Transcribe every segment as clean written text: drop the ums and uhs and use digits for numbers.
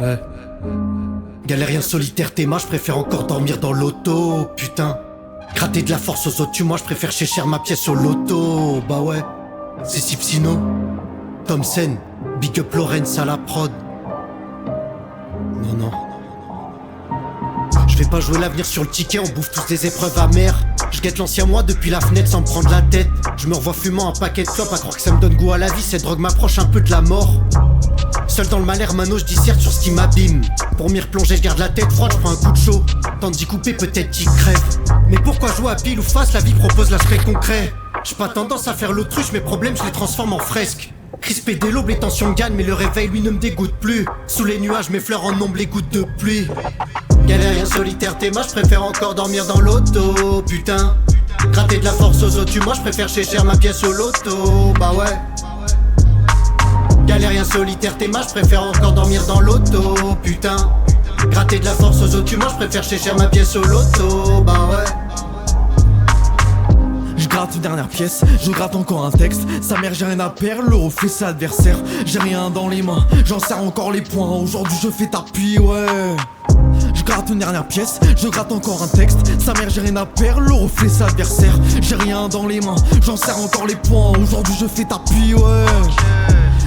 Ouais. Galérien solitaire, t'es je préfère encore dormir dans l'auto, putain. Gratter de la force aux autres, moi je préfère cher ma pièce au loto. Bah ouais, c'est Sipsino, Thompson, Big Up Lorenz à la prod. Non. Je vais pas jouer l'avenir sur le ticket, on bouffe tous des épreuves amères. Je guette l'ancien moi depuis la fenêtre sans me prendre la tête. Je me revois fumant un paquet de clopes, à croire que ça me donne goût à la vie. Cette drogue m'approche un peu de la mort. Seul dans le malheur, mano, je disserte sur ce qui m'abîme. Pour m'y replonger, je garde la tête froide, je prends un coup de chaud. Tente d'y couper, peut-être qu'il crève. Mais pourquoi jouer à pile ou face, la vie propose l'aspect concret. J'ai pas tendance à faire l'autruche, mes problèmes je les transforme en fresques. Crispé dès l'aube, les tensions gagnent, mais le réveil lui ne me dégoûte plus. Sous les nuages, mes fleurs en ombre les gouttes de pluie. Galérien solitaire, t'es je préfère encore dormir dans l'auto, putain. Gratter de la force aux autres, moi je préfère cher ma pièce au loto, bah ouais. Galérien solitaire, t'es je préfère encore dormir dans l'auto, putain. Gratter de la force aux autres, moi je préfère cher ma pièce au loto, bah ouais. Je gratte une dernière pièce, je gratte encore un texte. Sa mère j'ai rien à perdre, le reflet c'est adversaire. J'ai rien dans les mains, j'en serre encore les poings. Aujourd'hui je fais tapis, ouais. Je gratte une dernière pièce, je gratte encore un texte. Sa mère j'ai rien à perdre, le reflet c'est adversaire. J'ai rien dans les mains, j'en serre encore les poings. Aujourd'hui je fais tapis, ouais.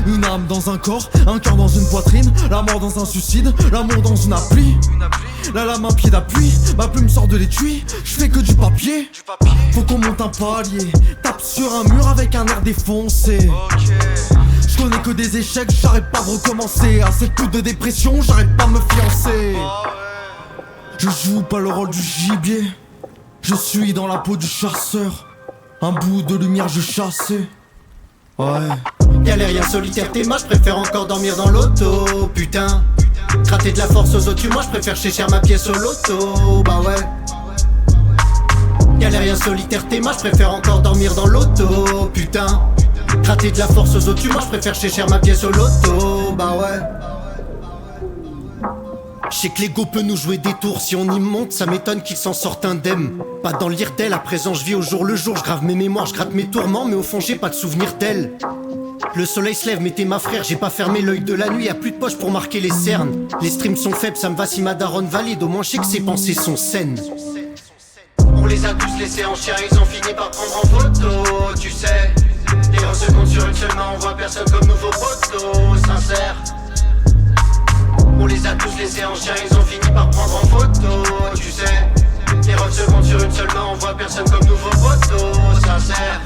Une âme dans un corps, un cœur dans une poitrine. La mort dans un suicide, l'amour dans une appli. La lame un pied d'appui, ma plume sort de l'étui. Je fais que du papier. Faut qu'on monte un palier. Tape sur un mur avec un air défoncé. Je connais que des échecs, j'arrête pas de recommencer. À cette coupe de dépression, j'arrête pas de me fiancer. Je joue pas le rôle du gibier. Je suis dans la peau du chasseur. Un bout de lumière je chasse. Ouais. Galérien solitaire, t'es je préfère encore dormir dans l'auto, putain. Gratter de la force aux autres, moi je préfère cher ma pièce au loto, bah ouais. Galérien solitaire, t'es je préfère encore dormir dans l'auto, putain. Gratter de la force aux autres, moi je préfère cher ma pièce au loto, bah ouais. Je sais que l'ego peut nous jouer des tours, si on y monte, ça m'étonne qu'il s'en sorte indemne. Pas dans l'IRTEL, à présent je vis au jour le jour, je grave mes mémoires, je gratte mes tourments, mais au fond j'ai pas de souvenir d'elle. Le soleil se lève, mais t'es ma frère, j'ai pas fermé l'œil de la nuit, y'a plus de poche pour marquer les cernes. Les streams sont faibles, ça me va si ma daronne valide, au moins je sais que ses pensées sont saines. On les a tous laissés en chien, ils ont fini par prendre en photo, tu sais. Et en seconde sur une seule main, on voit personne comme nouveau poteau, sincère. On les a tous laissés en chien, ils ont fini par prendre en photo, tu sais. Et en seconde sur une seule main, on voit personne comme nouveau poteau, sincère.